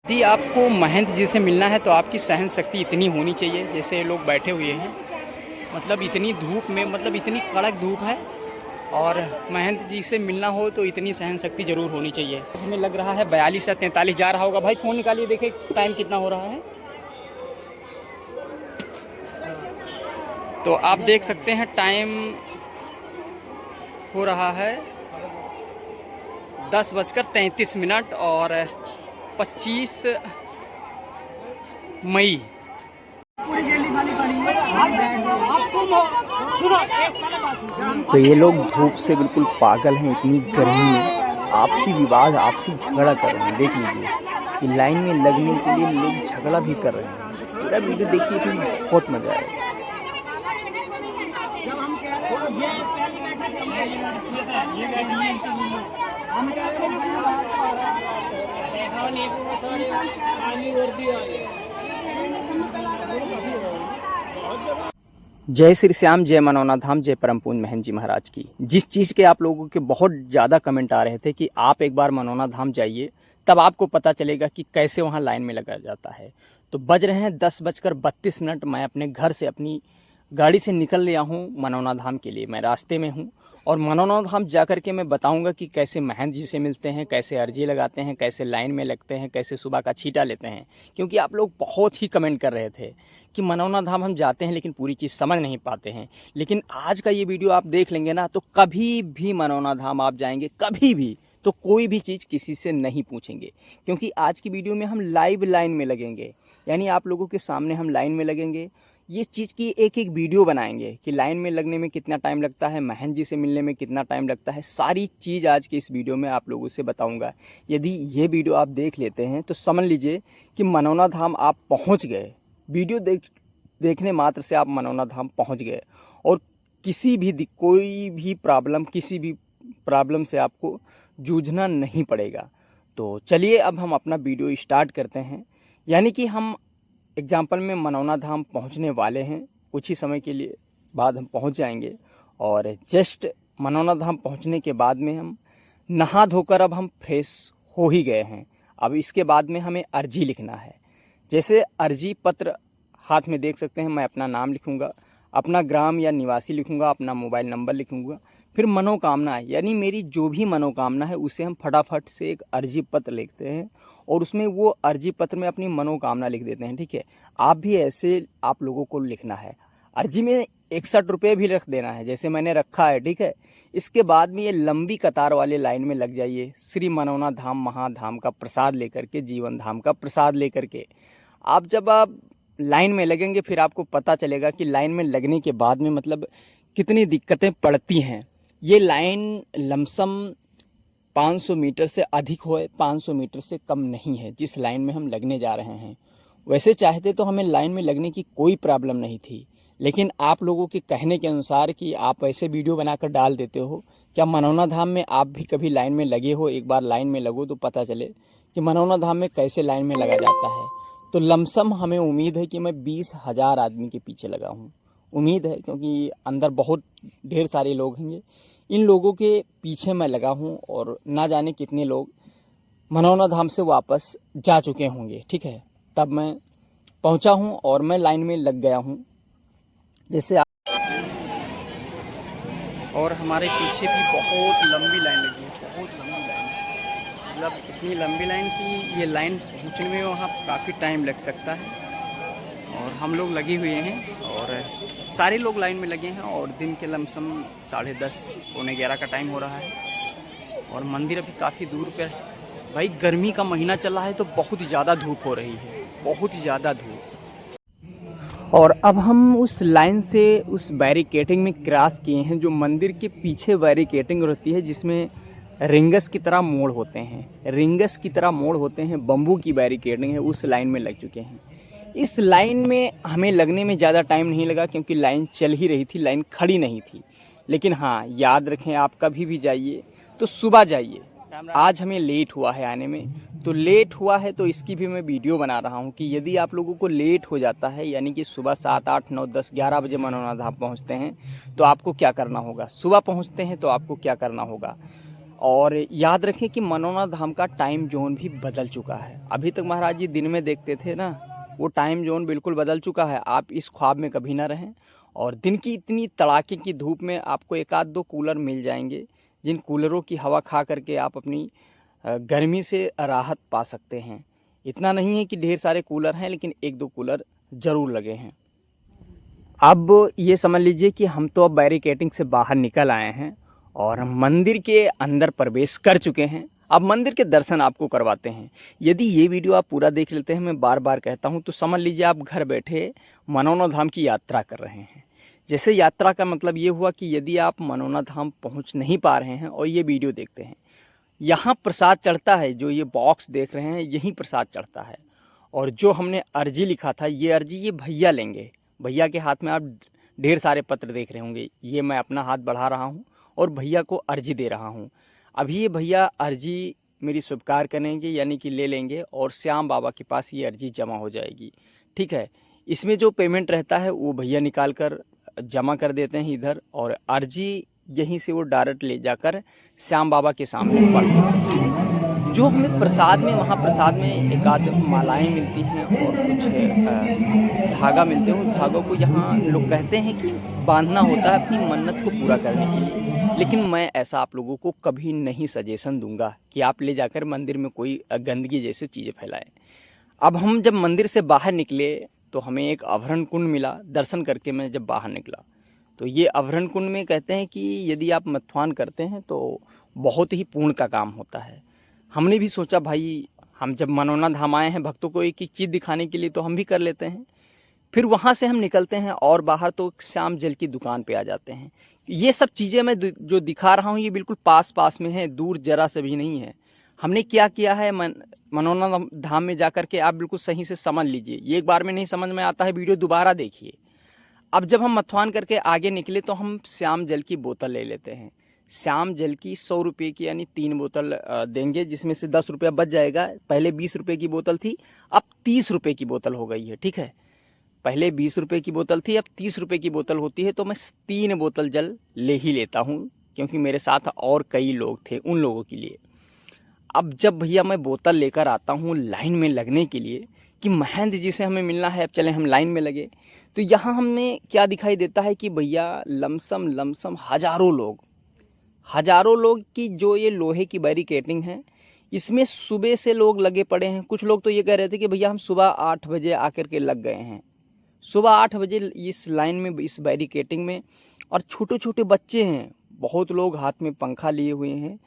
यदि आपको महंत जी से मिलना है तो आपकी सहन शक्ति इतनी होनी चाहिए, जैसे लोग बैठे हुए हैं, मतलब इतनी धूप में, मतलब इतनी कड़क धूप है, और महंत जी से मिलना हो तो इतनी सहन शक्ति ज़रूर होनी चाहिए। हमें लग रहा है 42 या 43 जा रहा होगा। भाई फ़ोन निकालिए, देखें टाइम कितना हो रहा है। तो आप देख सकते हैं टाइम हो रहा है 10:33 और 25 मई। तो ये लोग धूप से बिल्कुल पागल हैं, इतनी गर्मी में आपसी विवाद, आपसी झगड़ा कर रहे हैं। देख लीजिए कि लाइन में लगने के लिए लोग झगड़ा भी कर रहे हैं। पूरा वीडियो देखिए तो बहुत मजा आएगा। जय श्री श्याम, जय मनौना धाम, जय परम पूज्य महंत जी महाराज की। जिस चीज़ के आप लोगों के बहुत ज़्यादा कमेंट आ रहे थे कि आप एक बार मनौना धाम जाइए, तब आपको पता चलेगा कि कैसे वहाँ लाइन में लगा जाता है। तो बज रहे हैं 10:32। मैं अपने घर से अपनी गाड़ी से निकल लिया हूँ मनौना धाम के लिए। मैं रास्ते में हूँ और मनौना धाम जा कर के मैं बताऊंगा कि कैसे महंत जी से मिलते हैं, कैसे अर्जी लगाते हैं, कैसे लाइन में लगते हैं, कैसे सुबह का छीटा लेते हैं। क्योंकि आप लोग बहुत ही कमेंट कर रहे थे कि मनौना धाम हम जाते हैं लेकिन पूरी चीज़ समझ नहीं पाते हैं। लेकिन आज का ये वीडियो आप देख लेंगे ना, तो कभी भी मनौना धाम आप जाएंगे, कभी भी, तो कोई भी चीज़ किसी से नहीं पूछेंगे। क्योंकि आज की वीडियो में हम लाइव लाइन में लगेंगे, यानी आप लोगों के सामने हम लाइन में लगेंगे। ये चीज़ की एक एक वीडियो बनाएंगे कि लाइन में लगने में कितना टाइम लगता है, महंत जी से मिलने में कितना टाइम लगता है। सारी चीज़ आज की इस वीडियो में आप लोगों से बताऊंगा। यदि ये वीडियो आप देख लेते हैं तो समझ लीजिए कि मनौना धाम आप पहुंच गए। वीडियो देखने मात्र से आप मनौना धाम पहुंच गए और कोई भी प्रॉब्लम से आपको जूझना नहीं पड़ेगा। तो चलिए अब हम अपना वीडियो स्टार्ट करते हैं। यानी कि हम एग्जाम्पल में मनौना धाम पहुंचने वाले हैं, कुछ ही समय के लिए बाद हम पहुंच जाएंगे। और जस्ट मनौना धाम पहुंचने के बाद में हम नहा धोकर अब हम फ्रेश हो ही गए हैं। अब इसके बाद में हमें अर्जी लिखना है। जैसे अर्जी पत्र हाथ में देख सकते हैं, मैं अपना नाम लिखूंगा, अपना ग्राम या निवासी लिखूंगा, अपना मोबाइल नंबर लिखूंगा, फिर मनोकामना, यानी मेरी जो भी मनोकामना है उसे हम फटाफट से एक अर्जी पत्र लिखते हैं और उसमें वो अर्जी पत्र में अपनी मनोकामना लिख देते हैं। ठीक है, आप भी ऐसे आप लोगों को लिखना है। अर्जी में 61 रुपये भी रख देना है, जैसे मैंने रखा है। ठीक है, इसके बाद में ये लंबी कतार वाले लाइन में लग जाइए। श्री मनौना धाम महाधाम का प्रसाद लेकर के, जीवन धाम का प्रसाद लेकर के जब आप लाइन में लगेंगे, फिर आपको पता चलेगा कि लाइन में लगने के बाद में मतलब कितनी दिक्कतें पड़ती हैं। ये लाइन लमसम 500 मीटर से अधिक हो, 500 मीटर से कम नहीं है जिस लाइन में हम लगने जा रहे हैं। वैसे चाहते तो हमें लाइन में लगने की कोई प्रॉब्लम नहीं थी, लेकिन आप लोगों के कहने के अनुसार कि आप ऐसे वीडियो बनाकर डाल देते हो, क्या मनौना धाम में आप भी कभी लाइन में लगे हो? एक बार लाइन में लगो तो पता चले कि मनौना धाम में कैसे लाइन में लगा जाता है। तो लमसम हमें उम्मीद है कि मैं 20,000 आदमी के पीछे लगा हूँ। उम्मीद है, क्योंकि अंदर बहुत ढेर सारे लोग होंगे। इन लोगों के पीछे मैं लगा हूँ और ना जाने कितने लोग मनौना धाम से वापस जा चुके होंगे। ठीक है, तब मैं पहुँचा हूँ और मैं लाइन में लग गया हूँ। जैसे और हमारे पीछे भी बहुत लंबी लाइन लगी है, बहुत लंबी लाइन, मतलब इतनी लंबी लाइन कि ये लाइन पहुँचने में वहाँ काफ़ी टाइम लग सकता है। और हम लोग लगे हुए हैं और सारे लोग लाइन में लगे हैं और दिन के लमसम 10:30 पौने 11 का टाइम हो रहा है और मंदिर अभी काफ़ी दूर पे है। भाई गर्मी का महीना चल रहा है तो बहुत ही ज़्यादा धूप हो रही है, बहुत ही ज़्यादा धूप। और अब हम उस लाइन से उस बैरिकेडिंग में क्रॉस किए हैं, जो मंदिर के पीछे बैरिकेडिंग होती है, जिसमें रिंगस की तरह मोड़ होते हैं, बम्बू की बैरिकेडिंग है, उस लाइन में लग चुके हैं। इस लाइन में हमें लगने में ज़्यादा टाइम नहीं लगा क्योंकि लाइन चल ही रही थी, लाइन खड़ी नहीं थी। लेकिन हाँ, याद रखें, आप कभी भी जाइए तो सुबह जाइए। आज हमें लेट हुआ है आने में, तो लेट हुआ है तो इसकी भी मैं वीडियो बना रहा हूँ कि यदि आप लोगों को लेट हो जाता है, यानी कि सुबह 7, 8, 9, 10, 11 बजे मनौना धाम पहुँचते हैं तो आपको क्या करना होगा, सुबह पहुँचते हैं तो आपको क्या करना होगा। और याद रखें कि मनोना धाम का टाइम जोन भी बदल चुका है। अभी तक महाराज जी दिन में देखते थे ना, वो टाइम जोन बिल्कुल बदल चुका है। आप इस ख्वाब में कभी ना रहें। और दिन की इतनी तड़ाके की धूप में आपको एक आध दो कूलर मिल जाएंगे, जिन कूलरों की हवा खा करके आप अपनी गर्मी से राहत पा सकते हैं। इतना नहीं है कि ढेर सारे कूलर हैं, लेकिन एक दो कूलर ज़रूर लगे हैं। अब ये समझ लीजिए कि हम तो अब बैरिकेडिंग से बाहर निकल आए हैं और मंदिर के अंदर प्रवेश कर चुके हैं। अब मंदिर के दर्शन आपको करवाते हैं। यदि ये वीडियो आप पूरा देख लेते हैं, मैं बार बार कहता हूँ, तो समझ लीजिए आप घर बैठे मनोना धाम की यात्रा कर रहे हैं। जैसे यात्रा का मतलब ये हुआ कि यदि आप मनोना धाम पहुँच नहीं पा रहे हैं और ये वीडियो देखते हैं, यहाँ प्रसाद चढ़ता है। जो ये बॉक्स देख रहे हैं, यहीं प्रसाद चढ़ता है। और जो हमने अर्जी लिखा था, ये अर्जी ये भैया लेंगे। भैया के हाथ में आप ढेर सारे पत्र देख रहे होंगे। ये मैं अपना हाथ बढ़ा रहा हूँ और भैया को अर्जी दे रहा हूँ। अभी ये भैया अर्जी मेरी स्वीकार करेंगे, यानी कि ले लेंगे, और श्याम बाबा के पास ये अर्जी जमा हो जाएगी। ठीक है। इसमें जो पेमेंट रहता है वो भैया निकाल कर जमा कर देते हैं इधर, और अर्जी यहीं से वो डायरेक्ट ले जाकर श्याम बाबा के सामने पढ़ देते हैं। जो हमें प्रसाद में, वहाँ प्रसाद में एक आध मालाएँ मिलती हैं और कुछ धागा मिलते हैं। उस धागों को यहाँ लोग कहते हैं कि बांधना होता है अपनी मन्नत को पूरा करने के लिए। लेकिन मैं ऐसा आप लोगों को कभी नहीं सजेशन दूंगा कि आप ले जाकर मंदिर में कोई गंदगी जैसी चीज़ें फैलाएं। अब हम जब मंदिर से बाहर निकले तो हमें एक अभरण कुंड मिला। दर्शन करके मैं जब बाहर निकला तो ये अभरण कुंड में कहते हैं कि यदि आप मथुआन करते हैं तो बहुत ही पुण्य का काम होता है। हमने भी सोचा भाई, हम जब मनोना धाम आए हैं भक्तों को एक एक चीज़ दिखाने के लिए, तो हम भी कर लेते हैं। फिर वहाँ से हम निकलते हैं और बाहर तो श्याम जल की दुकान पे आ जाते हैं। ये सब चीज़ें मैं जो दिखा रहा हूँ, ये बिल्कुल पास पास में है, दूर जरा से भी नहीं है। हमने क्या किया है, मनोना धाम में जा कर के आप बिल्कुल सही से समझ लीजिए। ये एक बार में नहीं समझ में आता है, वीडियो दोबारा देखिए। अब जब हम मथुआन करके आगे निकले तो हम श्याम जल की बोतल ले लेते हैं। श्याम जल की 100 रुपये की, यानी 3 बोतल देंगे, जिसमें से 10 रुपया बच जाएगा। पहले 20 रुपये की बोतल थी, अब 30 रुपये की बोतल हो गई है। ठीक है। पहले 20 रुपये की बोतल थी, अब 30 रुपये की बोतल होती है। तो मैं 3 बोतल जल ले ही लेता हूँ, क्योंकि मेरे साथ और कई लोग थे, उन लोगों के लिए। अब जब भैया मैं बोतल लेकर आता हूँ लाइन में लगने के लिए कि महेंद्र जी से हमें मिलना है, अब चले हम लाइन में लगे, तो यहाँ हमें क्या दिखाई देता है कि भैया लमसम हजारों लोग की जो ये लोहे की बैरिकेडिंग है, इसमें सुबह से लोग लगे पड़े हैं। कुछ लोग तो ये कह रहे थे कि भैया हम सुबह 8 बजे आकर के लग गए हैं। सुबह 8 बजे इस लाइन में, इस बैरिकेडिंग में। और छोटे छोटे बच्चे हैं, बहुत लोग हाथ में पंखा लिए हुए हैं,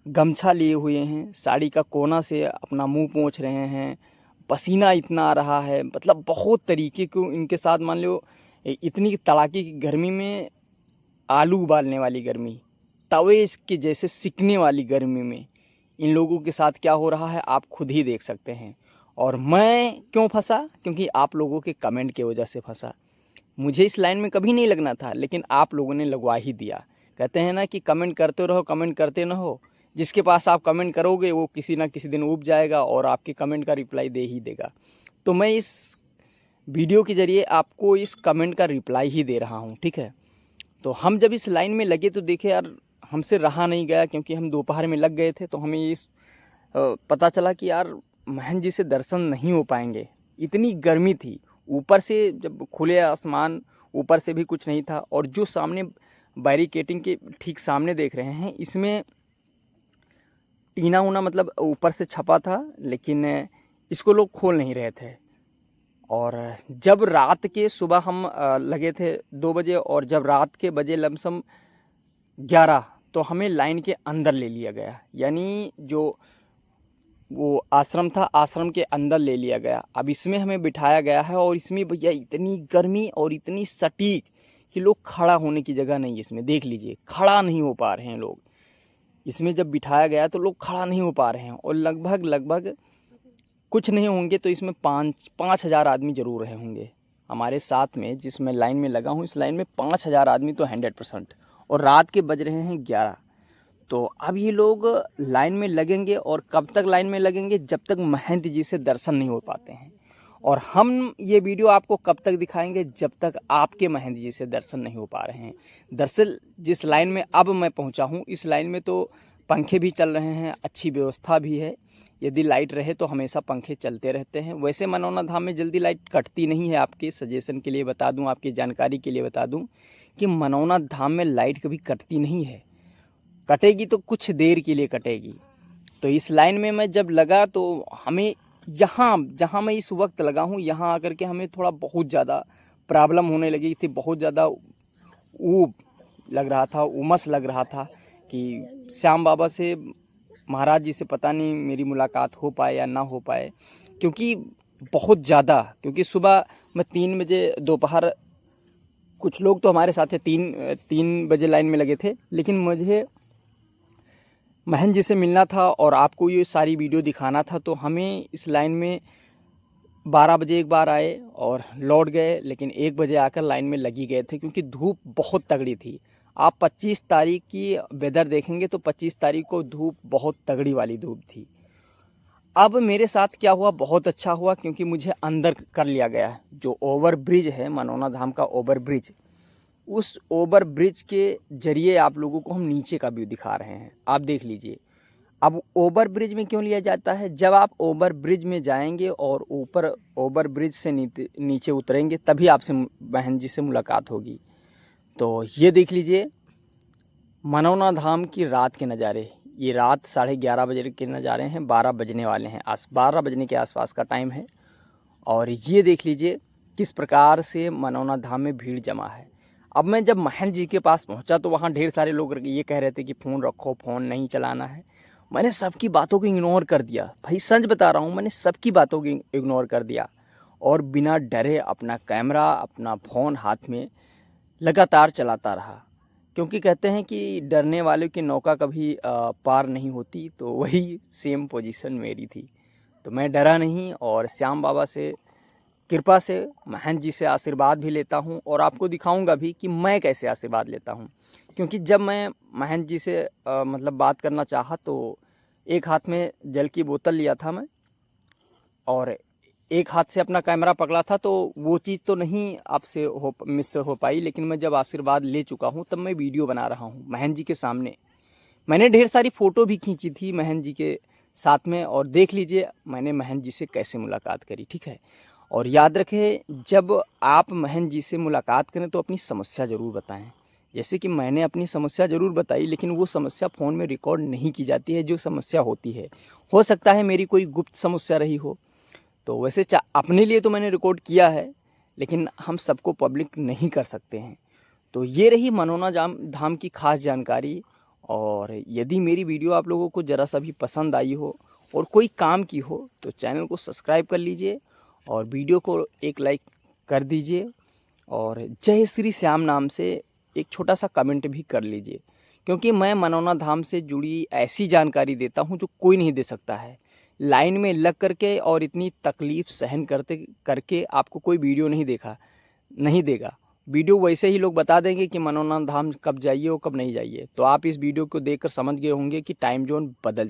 गमछा लिए हुए हैं, साड़ी का कोना से अपना मुंह पोंछ रहे हैं, पसीना इतना आ रहा है। मतलब बहुत तरीके को इनके साथ, मान लो इतनी तड़ाके की गर्मी में, आलू उबालने वाली गर्मी, तवे के जैसे सिकने वाली गर्मी में इन लोगों के साथ क्या हो रहा है आप खुद ही देख सकते हैं। और मैं क्यों फंसा? क्योंकि आप लोगों के कमेंट की वजह से फंसा। मुझे इस लाइन में कभी नहीं लगना था, लेकिन आप लोगों ने लगवा ही दिया। कहते हैं ना कि कमेंट करते रहो, कमेंट करते ना हो। जिसके पास आप कमेंट करोगे वो किसी ना किसी दिन उब जाएगा और आपके कमेंट का रिप्लाई दे ही देगा। तो मैं इस वीडियो के ज़रिए आपको इस कमेंट का रिप्लाई ही दे रहा हूँ। ठीक है। तो हम जब इस लाइन में लगे तो देखे यार, हमसे रहा नहीं गया, क्योंकि हम दोपहर में लग गए थे। तो हमें ये पता चला कि यार महेंद्र जी से दर्शन नहीं हो पाएंगे, इतनी गर्मी थी। ऊपर से जब खुले आसमान, ऊपर से भी कुछ नहीं था। और जो सामने बैरिकेडिंग के ठीक सामने देख रहे हैं, इसमें टीना उना मतलब ऊपर से छपा था, लेकिन इसको लोग खोल नहीं रहे थे। और जब रात के, सुबह हम लगे थे 2 बजे, और जब रात के बजे लमसम 11, तो हमें लाइन के अंदर ले लिया गया। यानी जो वो आश्रम था, आश्रम के अंदर ले लिया गया। अब इसमें हमें बिठाया गया है, और इसमें भैया इतनी गर्मी और इतनी सटीक कि लोग खड़ा होने की जगह नहीं है इसमें। देख लीजिए, खड़ा नहीं हो पा रहे हैं लोग। इसमें जब बिठाया गया तो लोग खड़ा नहीं हो पा रहे हैं। और लगभग कुछ नहीं होंगे तो इसमें 5,000 आदमी जरूर रहे होंगे हमारे साथ में। जिसमें लाइन में लगा हूँ, इस लाइन में 5,000 आदमी तो 100%। और रात के बज रहे हैं 11। तो अब ये लोग लाइन में लगेंगे, और कब तक लाइन में लगेंगे? जब तक महेंद्र जी से दर्शन नहीं हो पाते हैं। और हम ये वीडियो आपको कब तक दिखाएंगे? जब तक आपके महेंद्र जी से दर्शन नहीं हो पा रहे हैं। दरअसल जिस लाइन में अब मैं पहुंचा हूं, इस लाइन में तो पंखे भी चल रहे हैं, अच्छी व्यवस्था भी है। यदि लाइट रहे तो हमेशा पंखे चलते रहते हैं। वैसे मनौना धाम में जल्दी लाइट कटती नहीं है। आपके सजेशन के लिए बता दूं, आपकी जानकारी के लिए बता दूं कि मनौना धाम में लाइट कभी कटती नहीं है। कटेगी तो कुछ देर के लिए कटेगी। तो इस लाइन में मैं जब लगा तो हमें यहाँ जहाँ मैं इस वक्त लगा हूँ यहाँ आकर के हमें थोड़ा बहुत ज़्यादा प्रॉब्लम होने लगी थी। बहुत ज़्यादा ऊब लग रहा था, उमस लग रहा था कि श्याम बाबा से, महाराज जी से पता नहीं मेरी मुलाकात हो पाए या ना हो पाए। क्योंकि बहुत ज़्यादा, क्योंकि सुबह मैं 3 बजे, दोपहर कुछ लोग तो हमारे साथ थे 3 बजे लाइन में लगे थे, लेकिन मुझे महन जी से मिलना था और आपको ये सारी वीडियो दिखाना था। तो हमें इस लाइन में 12 बजे एक बार आए और लौट गए, लेकिन 1 बजे आकर लाइन में लगी गए थे क्योंकि धूप बहुत तगड़ी थी। आप 25 तारीख की वेदर देखेंगे तो 25 तारीख को धूप बहुत तगड़ी वाली धूप थी। अब मेरे साथ क्या हुआ, बहुत अच्छा हुआ क्योंकि मुझे अंदर कर लिया गया। जो ओवर ब्रिज है, मनौना धाम का ओवर ब्रिज, उस ओवर ब्रिज के जरिए आप लोगों को हम नीचे का व्यू दिखा रहे हैं। आप देख लीजिए। अब ओवर ब्रिज में क्यों लिया जाता है, जब आप ओवर ब्रिज में जाएंगे और ऊपर ओवर ब्रिज से नीचे उतरेंगे तभी आपसे बहन जी से मुलाकात होगी। तो ये देख लीजिए मनौना धाम की रात के नज़ारे। ये रात 11:30 बजे के नज़ारे हैं, 12 बजने वाले हैं, 12 बजने के आसपास का टाइम है। और ये देख लीजिए किस प्रकार से मनौना धाम में भीड़ जमा है। अब मैं जब महन जी के पास पहुंचा तो वहाँ ढेर सारे लोग ये कह रहे थे कि फ़ोन रखो, फ़ोन नहीं चलाना है। मैंने सबकी बातों को इग्नोर कर दिया। भाई सच बता रहा हूँ, मैंने सबकी बातों को इग्नोर कर दिया और बिना डरे अपना कैमरा, अपना फ़ोन हाथ में लगातार चलाता रहा। क्योंकि कहते हैं कि डरने वाले की नौका कभी पार नहीं होती, तो वही सेम पोजीशन मेरी थी। तो मैं डरा नहीं और श्याम बाबा से कृपा से, महन जी से आशीर्वाद भी लेता हूँ और आपको दिखाऊंगा भी कि मैं कैसे आशीर्वाद लेता हूँ। क्योंकि जब मैं महन जी से मतलब बात करना चाहा तो एक हाथ में जल की बोतल लिया था मैं और एक हाथ से अपना कैमरा पकड़ा था, तो वो चीज़ तो नहीं आपसे मिस हो पाई। लेकिन मैं जब आशीर्वाद ले चुका हूँ तब मैं वीडियो बना रहा हूँ महन जी के सामने। मैंने ढेर सारी फ़ोटो भी खींची थी महन जी के साथ में, और देख लीजिए मैंने महन जी से कैसे मुलाकात करी, ठीक है। और याद रखें, जब आप महन जी से मुलाकात करें तो अपनी समस्या ज़रूर बताएं। जैसे कि मैंने अपनी समस्या ज़रूर बताई, लेकिन वो समस्या फ़ोन में रिकॉर्ड नहीं की जाती है जो समस्या होती है। हो सकता है मेरी कोई गुप्त समस्या रही हो, तो वैसे अपने लिए तो मैंने रिकॉर्ड किया है, लेकिन हम सबको पब्लिक नहीं कर सकते हैं। तो ये रही मनौना धाम की खास जानकारी। और यदि मेरी वीडियो आप लोगों को ज़रा सा भी पसंद आई हो और कोई काम की हो तो चैनल को सब्सक्राइब कर लीजिए और वीडियो को एक लाइक कर दीजिए और जय श्री श्याम नाम से एक छोटा सा कमेंट भी कर लीजिए। क्योंकि मैं मनौना धाम से जुड़ी ऐसी जानकारी देता हूं जो कोई नहीं दे सकता है। लाइन में लग करके और इतनी तकलीफ़ सहन करके आपको कोई वीडियो नहीं देगा। वीडियो वैसे ही लोग बता देंगे कि मनौना धाम कब जाइए और कब नहीं जाइए। तो आप इस वीडियो को देखकर समझ गए होंगे कि टाइम जोन बदल